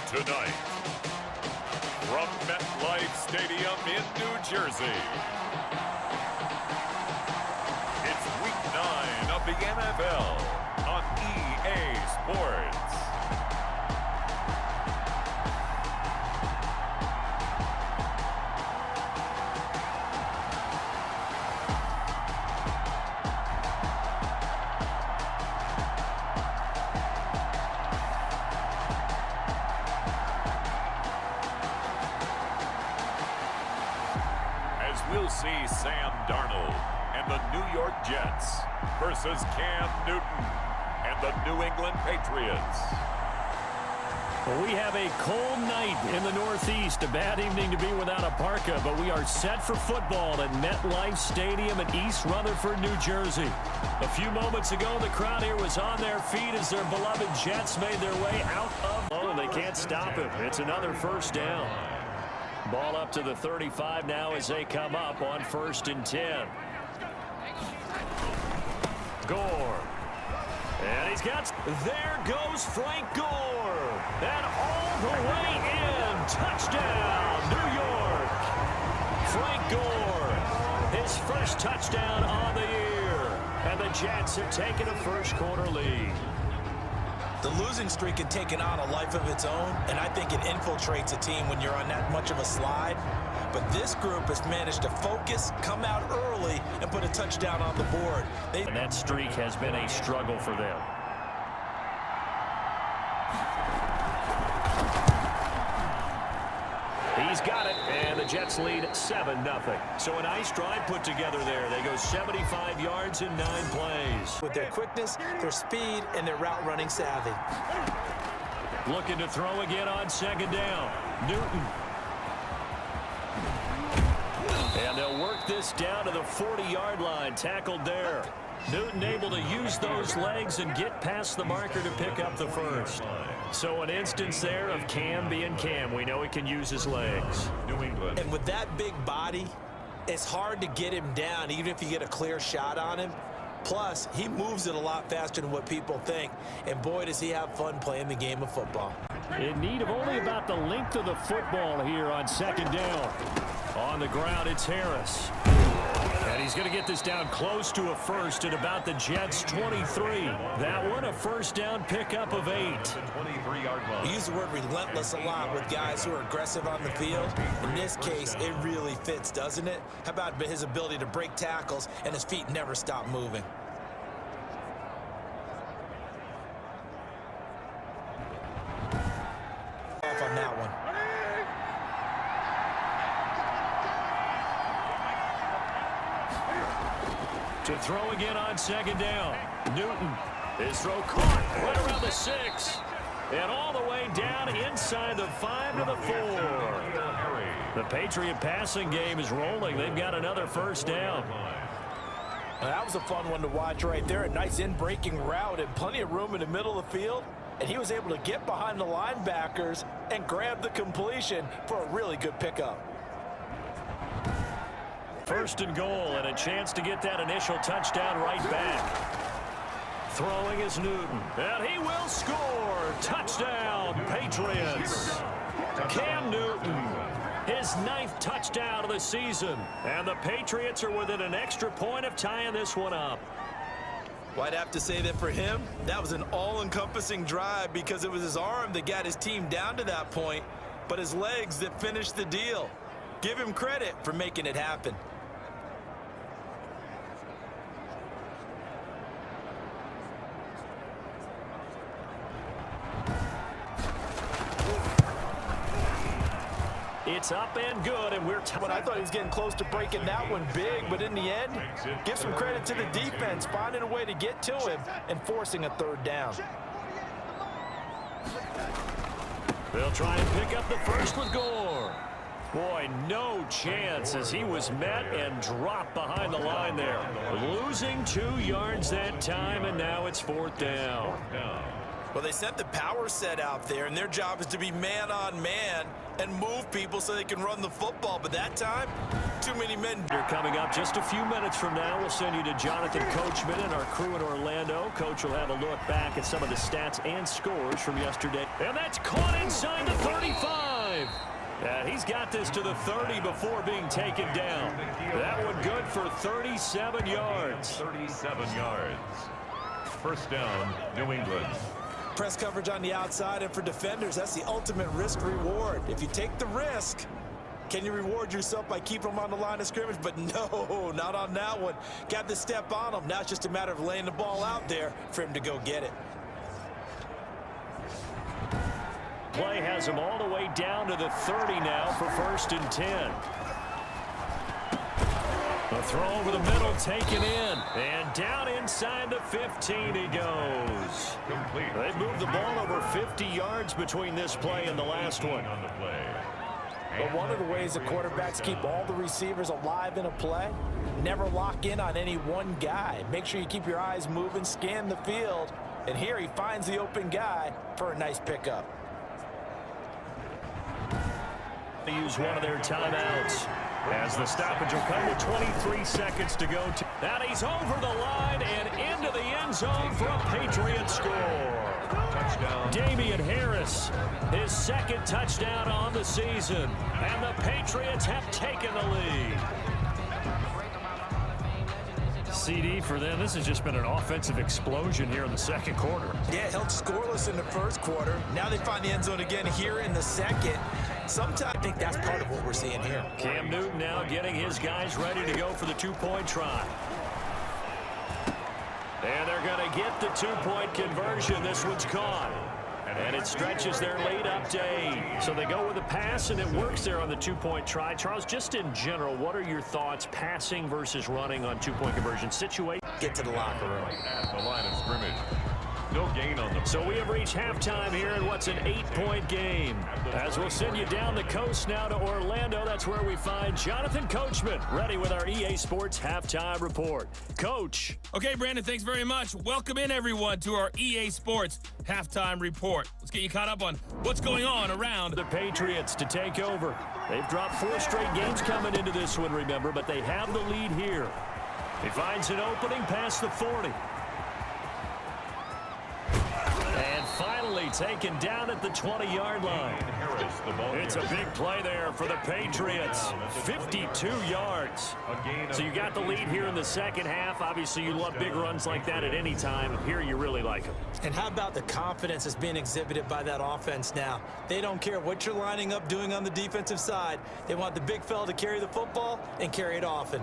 Tonight, from MetLife Stadium in New Jersey, it's Week 9 of the NFL on EA Sports. We'll see Sam Darnold and the New York Jets versus Cam Newton and the New England Patriots. Well, we have a cold night in the Northeast. A bad evening to be without a parka, but we are set for football at MetLife Stadium in East Rutherford, New Jersey. A few moments ago, the crowd here was on their feet as their beloved Jets made their way out of... Oh, and they can't stop it. It's another first down. Ball up to the 35 now as they come up on 1st and 10. Gore. And he's got... There goes Frank Gore. And all the way in. Touchdown, New York. Frank Gore. His first touchdown on the year. And the Jets have taken a first-quarter lead. The losing streak had taken on a life of its own, and I think it infiltrates a team when you're on that much of a slide. But this group has managed to focus, come out early, and put a touchdown on the board. And that streak has been a struggle for them. He's got it, and the Jets lead 7-0. So a nice drive put together there. They go 75 yards in 9 plays. With their quickness, their speed, and their route running savvy. Looking to throw again on 2nd down. Newton. And they'll work this down to the 40-yard line. Tackled there. Newton able to use those legs and get past the marker to pick up the first. So an instance there of Cam being Cam. We know he can use his legs. New England. And with that big body, it's hard to get him down even if you get a clear shot on him. Plus, he moves it a lot faster than what people think. And boy, does he have fun playing the game of football. In need of only about the length of the football here on 2nd down. On the ground, it's Harris. And he's going to get this down close to a first at about the Jets' 23. That one a first down pickup of 8. We use the word relentless a lot with guys who are aggressive on the field. In this case, it really fits, doesn't it? How about his ability to break tackles and his feet never stop moving? Off on that one. To throw again on 2nd down. Newton. His throw caught right around the 6. And all the way down inside the 5 to the 4. The Patriot passing game is rolling. They've got another first down. Well, that was a fun one to watch right there. A nice in-breaking route and plenty of room in the middle of the field. And he was able to get behind the linebackers and grab the completion for a really good pickup. 1st and goal, and a chance to get that initial touchdown right back. Throwing is Newton, and he will score. Touchdown, Patriots. Cam Newton, his 9th touchdown of the season, and the Patriots are within an extra point of tying this one up. Well, I'd have to say that for him, that was an all-encompassing drive because it was his arm that got his team down to that point, but his legs that finished the deal. Give him credit for making it happen. It's up and good, and we're But I thought he was getting close to breaking that one big, but in the end, give some credit to the defense, finding a way to get to him and forcing a 3rd down. They'll try and pick up the first with Gore. Boy, no chance as he was met and dropped behind the line there. Losing 2 yards that time, and now it's 4th down. Well, they sent the power set out there, and their job is to be man-on-man and move people so they can run the football. But that time, too many men. You're coming up just a few minutes from now. We'll send you to Jonathan Coachman and our crew in Orlando. Coach will have a look back at some of the stats and scores from yesterday. And that's caught inside the 35. Yeah, he's got this to the 30 before being taken down. That one good for 37 yards. 37 yards. First down, New England. Press coverage on the outside, and for defenders, that's the ultimate risk-reward. If you take the risk, can you reward yourself by keeping them on the line of scrimmage? But no, not on that one. Got to step on them. Now it's just a matter of laying the ball out there for him to go get it. Play has him all the way down to the 30 now for 1st and 10. A throw over the middle, taken in, and down inside the 15 he goes. Complete. They moved the ball over 50 yards between this play and the last one. On the play. But one of the ways the quarterbacks keep all the receivers alive in a play, never lock in on any one guy. Make sure you keep your eyes moving, scan the field, and here he finds the open guy for a nice pickup. They use one of their timeouts as the stoppage will come with 23 seconds to go. Now he's over the line and into the end zone for a Patriots score. Touchdown. Damian Harris, his 2nd touchdown on the season, and the Patriots have taken the lead. CD for them. This has just been an offensive explosion here in the 2nd quarter. Yeah, held scoreless in the 1st quarter. Now they find the end zone again here in the 2nd. Sometimes I think that's part of what we're seeing here. Cam Newton now getting his guys ready to go for the 2-point try. And they're going to get the 2-point conversion. This one's caught. And it stretches their lead up to 8. So they go with a pass, and it works there on the 2-point try. Charles, just in general, what are your thoughts passing versus running on 2-point conversion situation? Get to the locker room. At the line of scrimmage. No gain on them. So we have reached halftime here in what's an 8-point game. As we'll send you down the coast now to Orlando, that's where we find Jonathan Coachman, ready with our EA Sports Halftime Report. Coach. Okay, Brandon, thanks very much. Welcome in, everyone, to our EA Sports Halftime Report. Let's get you caught up on what's going on around The Patriots to take over. They've dropped 4 straight games coming into this one, remember, but they have the lead here. He finds an opening past the 40. And finally taken down at the 20-yard line. It's a big play there for the Patriots. 52 yards. So you got the lead here in the 2nd half. Obviously, you love big runs like that at any time. Here you really like them. And how about the confidence that's being exhibited by that offense now? They don't care what you're lining up doing on the defensive side. They want the big fella to carry the football and carry it often.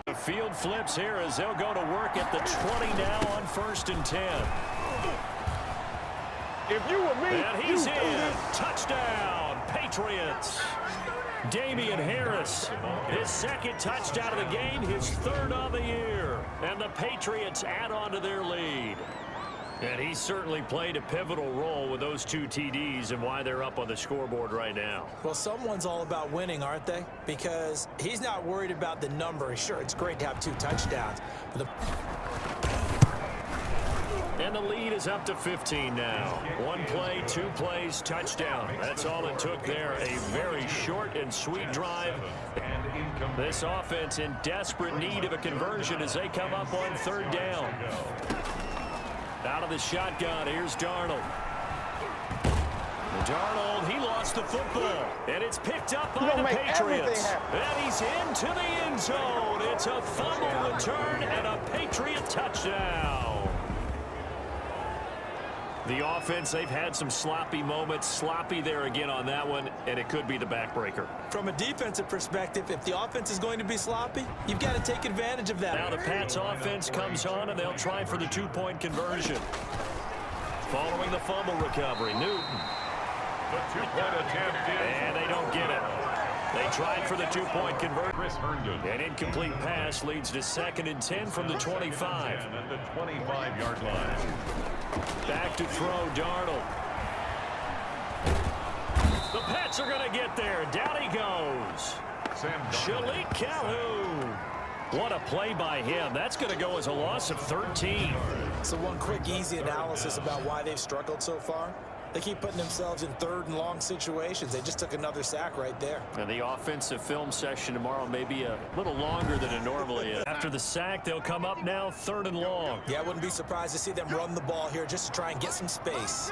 The field flips here as they'll go to work at the 20 now on 1st and 10. If you were me, And he's in. Touchdown, Patriots. Damian Harris, his 2nd touchdown of the game, his 3rd on the year. And the Patriots add on to their lead. And he certainly played a pivotal role with those 2 TDs and why they're up on the scoreboard right now. Well, someone's all about winning, aren't they? Because he's not worried about the number. Sure, it's great to have 2 touchdowns. And the lead is up to 15 now. 1 play, 2 plays, touchdown. That's all it took there. A very short and sweet drive. This offense in desperate need of a conversion as they come up on 3rd down. Out of the shotgun, here's Darnold. Darnold, he lost the football, and it's picked up by the Patriots. And he's into the end zone. It's a fumble return and a Patriot touchdown. The offense, they've had some sloppy moments. Sloppy there again on that one, and it could be the backbreaker. From a defensive perspective, if the offense is going to be sloppy, you've got to take advantage of that. Now the Pats offense comes on, and they'll try for the 2-point conversion. Following the fumble recovery, Newton. The 2-point attempt is. And they don't get it. They tried for the 2-point conversion. Chris Herndon. An incomplete pass leads to 2nd and 10 from the 25. At the 25-yard line. Back to throw, Darnold. The Pats are going to get there. Down he goes. Shalik Calhoun. What a play by him. That's going to go as a loss of 13. So one quick, easy analysis about why they've struggled so far. They keep putting themselves in 3rd and long situations. They just took another sack right there. And the offensive film session tomorrow may be a little longer than it normally is. After the sack, they'll come up now 3rd and long. Yeah, I wouldn't be surprised to see them run the ball here just to try and get some space.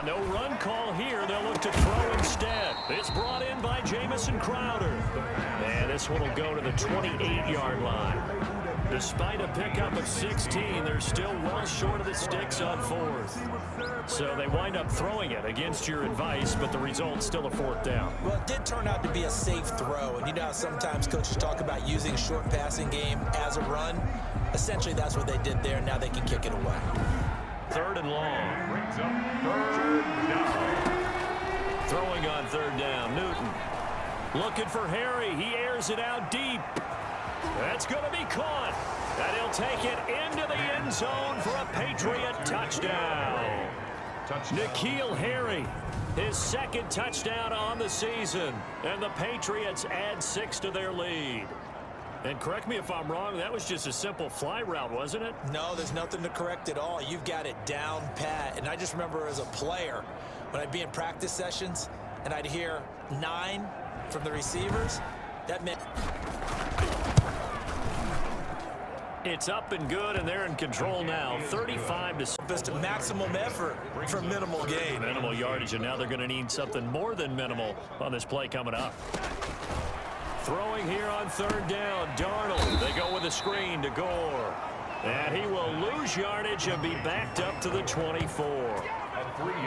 No run call here. They'll look to throw instead. It's brought in by Jamison Crowder. And this one will go to the 28-yard line. Despite a pickup of 16, they're still well short of the sticks on 4th. So they wind up throwing it against your advice, but the result's still a 4th down. Well, it did turn out to be a safe throw. And you know how sometimes coaches talk about using short passing game as a run? Essentially, that's what they did there. Now they can kick it away. 3rd and long. Brings up 3rd down. Throwing on 3rd down, Newton. Looking for Harry. He airs it out deep. That's going to be caught. And he'll take it into the end zone for a Patriot touchdown. N'Keal Harry, his 2nd touchdown on the season. And the Patriots add 6 to their lead. And correct me if I'm wrong, that was just a simple fly route, wasn't it? No, there's nothing to correct at all. You've got it down pat. And I just remember as a player, when I'd be in practice sessions and I'd hear 9 from the receivers, that meant... It's up and good, and they're in control now. 35 to... Just a maximum effort for minimal gain. Minimal yardage, and now they're going to need something more than minimal on this play coming up. Throwing here on 3rd down, Darnold. They go with a screen to Gore. And he will lose yardage and be backed up to the 24.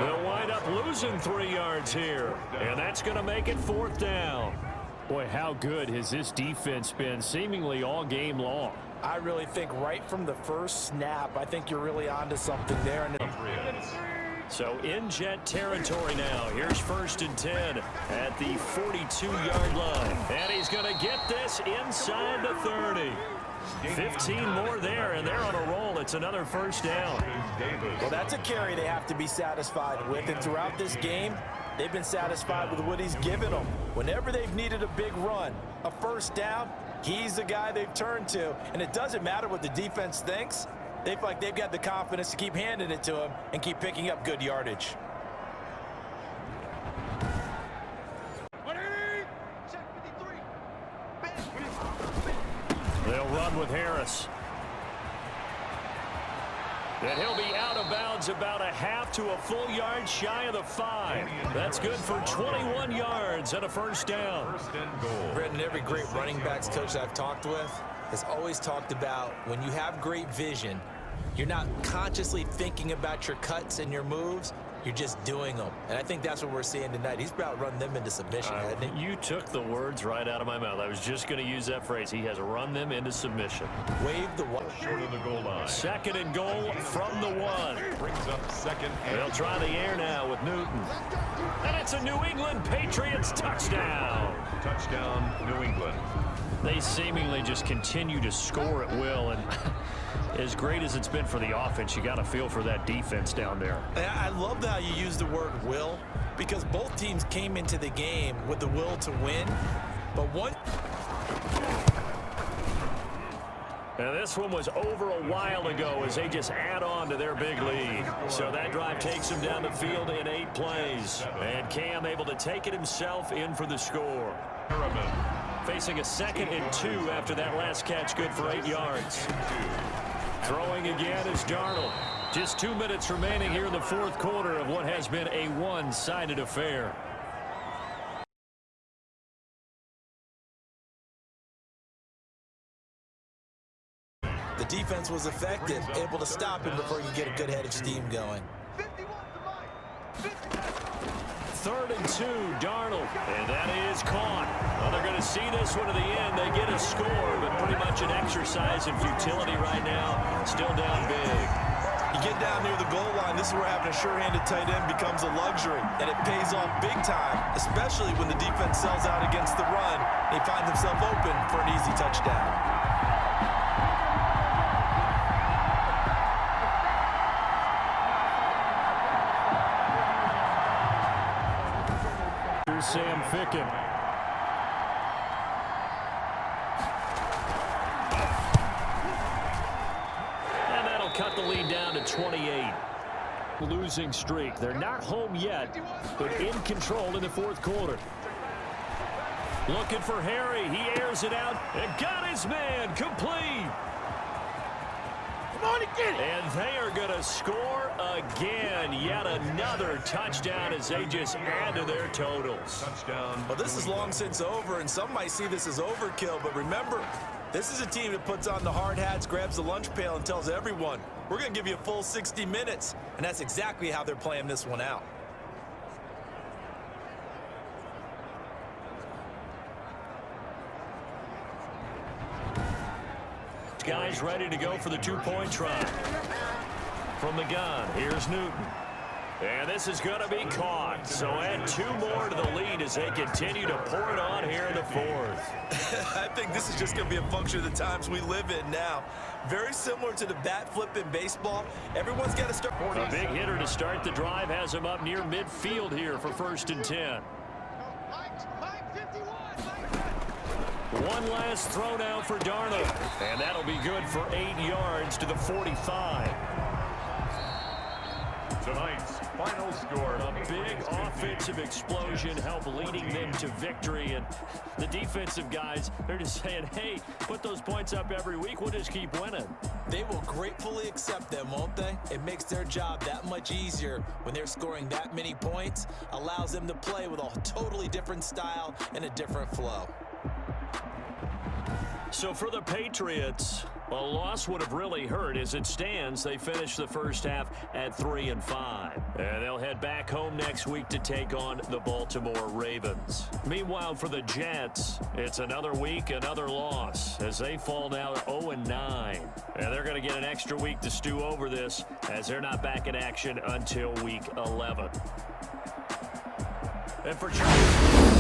They'll wind up losing 3 yards here. And that's going to make it 4th down. Boy, how good has this defense been seemingly all game long? I really think right from the first snap, I think you're really onto something there. So in Jet territory now. Here's 1st and 10 at the 42-yard line. And he's going to get this inside the 30. 15 more there, and they're on a roll. It's another 1st down. Well, that's a carry they have to be satisfied with. And throughout this game, they've been satisfied with what he's given them. Whenever they've needed a big run, a 1st down, he's the guy they've turned to. And it doesn't matter what the defense thinks. They feel like they've got the confidence to keep handing it to him and keep picking up good yardage. They'll run with Harris. And he'll be out of bounds about a half to a full yard shy of the 5. That's good for 21 yards and a 1st down. Brendan, every great running backs coach I've talked with has always talked about when you have great vision, you're not consciously thinking about your cuts and your moves. You're just doing them. And I think that's what we're seeing tonight. He's about run them into submission, hasn't he? You took the words right out of my mouth. I was just going to use that phrase. He has run them into submission. Wave the one. Short of the goal line. 2nd and goal from the 1. Brings up 2nd and... They'll try the air now with Newton. And it's a New England Patriots touchdown. Touchdown, New England. They seemingly just continue to score at will, and as great as it's been for the offense, you got to feel for that defense down there. I love how you use the word will, because both teams came into the game with the will to win, but one... And this one was over a while ago as they just add on to their big lead. So that drive takes them down the field in 8 plays. And Cam able to take it himself in for the score. Facing a 2nd and 2 after that last catch, good for 8 yards. Throwing again is Darnold. Just 2 minutes remaining here in the 4th quarter of what has been a one-sided affair. The defense was effective, able to stop him before you get a good head of steam going. 3rd and 2, Darnold, and that is caught. Well, they're going to see this one to the end. They get a score, but pretty much an exercise in futility right now. Still down big. You get down near the goal line, this is where having a sure-handed tight end becomes a luxury, and it pays off big time, especially when the defense sells out against the run. He finds himself open for an easy touchdown. Sam Ficken. at 28. Losing streak. They're not home yet, but in control in the fourth quarter. Looking for Harry. He airs it out and got his man complete. And they are going to score again. Yet another touchdown as they just add to their totals. Touchdown. Well, this is long since over, and some might see this as overkill. But remember, this is a team that puts on the hard hats, grabs the lunch pail, and tells everyone, we're going to give you a full 60 minutes. And that's exactly how they're playing this one out. Guys ready to go for the two-point try. From the gun, here's Newton. And this is going to be caught. So add 2 more to the lead as they continue to pour it on here in the fourth. I think this is just going to be a function of the times we live in now. Very similar to the bat flip in baseball. Everyone's got to start. A big hitter to start the drive has him up near midfield here for 1st and 10. One last throw now for Darnold, and that'll be good for 8 yards to the 45. Tonight's final score. A big offensive explosion helped leading them to victory, and the defensive guys, they're just saying, hey, put those points up every week, we'll just keep winning. They will gratefully accept them, won't they? It makes their job that much easier when they're scoring that many points, allows them to play with a totally different style and a different flow. So for the Patriots, a loss would have really hurt. As it stands, they finished the first half at 3-5. And they'll head back home next week to take on the Baltimore Ravens. Meanwhile, for the Jets, it's another week, another loss, as they fall now 0-9. And they're going to get an extra week to stew over this, as they're not back in action until week 11. And for Charlie...